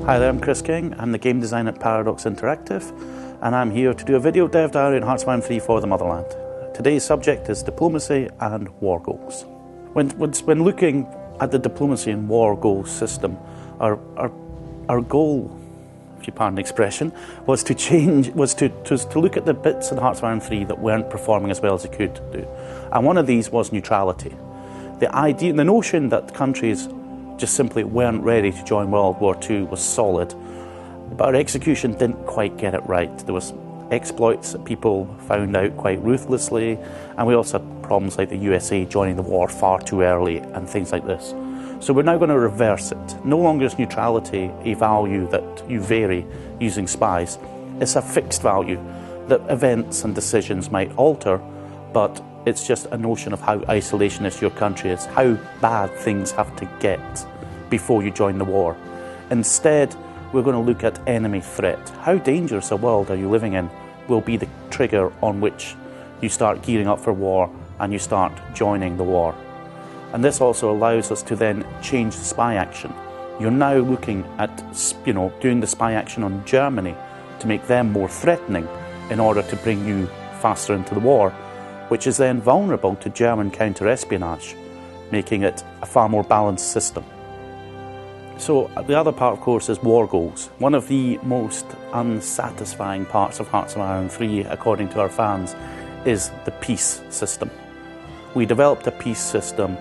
Hi there, I'm Chris King. I'm the game designer at Paradox Interactive, and I'm here to do a video dev diary in Hearts of Iron 3 for the Motherland. Today's subject is diplomacy and war goals. When looking at the diplomacy and war goals system, our goal, if you pardon the expression, was to look at the bits in Hearts of Iron 3 that weren't performing as well as they could do. And one of these was neutrality. The notion that countries just simply weren't ready to join World War II was solid, but our execution didn't quite get it right. There was exploits that people found out quite ruthlessly, and we also had problems like the USA joining the war far too early and things like this. So we're now going to reverse it. No longer is neutrality a value that you vary using spies. It's a fixed value that events and decisions might alter, but it's just a notion of how isolationist your country is, how bad things have to get before you join the war. Instead, we're going to look at enemy threat. How dangerous a world are you living in will be the trigger on which you start gearing up for war and you start joining the war. And this also allows us to then change the spy action. You're now looking at, doing the spy action on Germany to make them more threatening in order to bring you faster into the war, which is then vulnerable to German counter-espionage, making it a far more balanced system. So the other part, of course, is war goals. One of the most unsatisfying parts of Hearts of Iron 3, according to our fans, is the peace system. We developed a peace system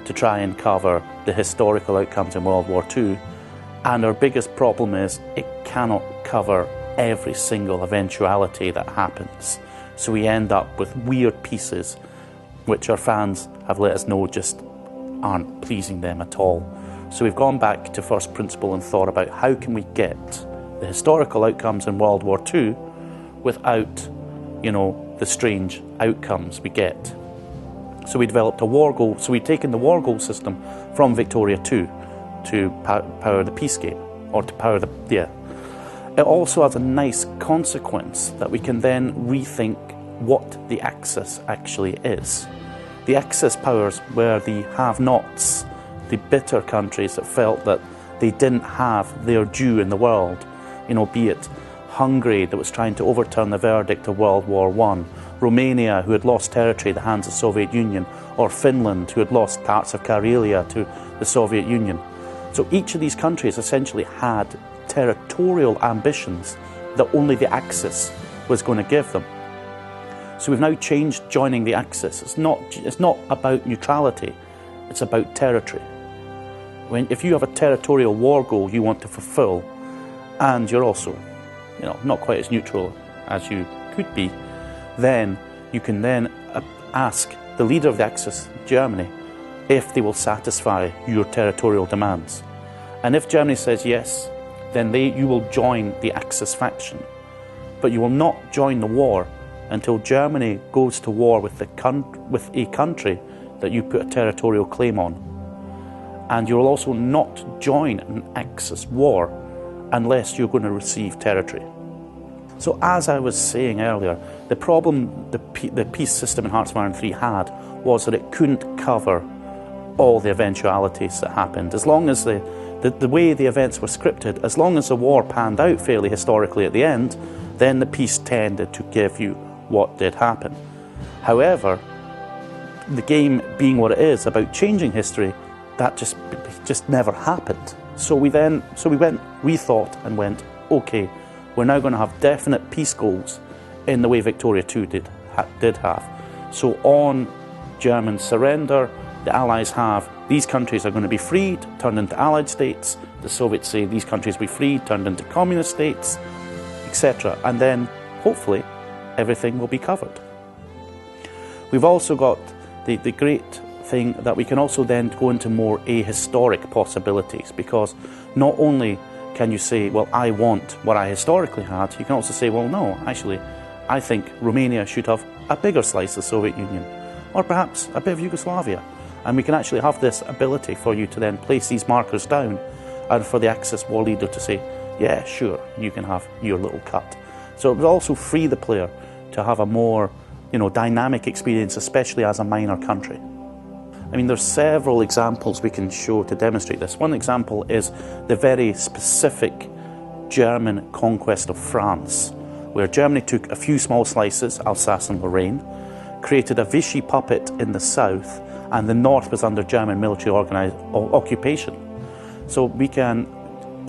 to try and cover the historical outcomes in World War II, and our biggest problem is it cannot cover every single eventuality that happens. So we end up with weird pieces which our fans have let us know just aren't pleasing them at all. So we've gone back to first principle and thought about how can we get the historical outcomes in World War II without, the strange outcomes we get. So we developed a war goal. So we've taken the war goal system from Victoria 2 to power the peace game, or to power It also has a nice consequence that we can then rethink what the Axis actually is. The Axis powers were the have-nots, the bitter countries that felt that they didn't have their due in the world. Be it Hungary that was trying to overturn the verdict of World War I, Romania who had lost territory at the hands of the Soviet Union, or Finland who had lost parts of Karelia to the Soviet Union. So each of these countries essentially had territorial ambitions that only the Axis was going to give them. So we've now changed joining the Axis. It's not about neutrality, it's about territory. If you have a territorial war goal you want to fulfill, and you're also, not quite as neutral as you could be, then you can then ask the leader of the Axis, Germany, if they will satisfy your territorial demands. And if Germany says yes, then you will join the Axis faction. But you will not join the war until Germany goes to war with a country that you put a territorial claim on. And you will also not join an Axis war unless you're going to receive territory. So as I was saying earlier, the problem the peace system in Hearts of Iron 3 had was that it couldn't cover all the eventualities that happened. As long as the way the events were scripted, as long as the war panned out fairly historically at the end, then the peace tended to give you what did happen. However, the game being what it is about changing history, that just never happened. So we thought and went, okay, we're now going to have definite peace goals in the way Victoria 2 did have. So on German surrender, the Allies have, these countries are going to be freed, turned into Allied states. The Soviets say these countries will be freed, turned into communist states, etc. And then, hopefully, everything will be covered. We've also got the great thing that we can also then go into more ahistoric possibilities, because not only can you say, well, I want what I historically had, you can also say, well, no, actually, I think Romania should have a bigger slice of the Soviet Union, or perhaps a bit of Yugoslavia. And we can actually have this ability for you to then place these markers down, and for the Axis war leader to say, yeah, sure, you can have your little cut. So it would also free the player to have a more, dynamic experience, especially as a minor country. I mean, there's several examples we can show to demonstrate this. One example is the very specific German conquest of France, where Germany took a few small slices, Alsace and Lorraine, created a Vichy puppet in the south, and the north was under German military occupation. So we can,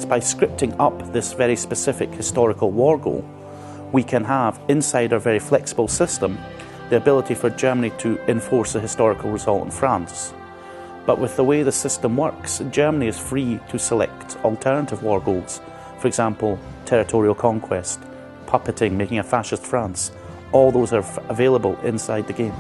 by scripting up this very specific historical war goal, we can have, inside our very flexible system, the ability for Germany to enforce a historical result in France. But with the way the system works, Germany is free to select alternative war goals. For example, territorial conquest, puppeting, making a fascist France. All those are available inside the game.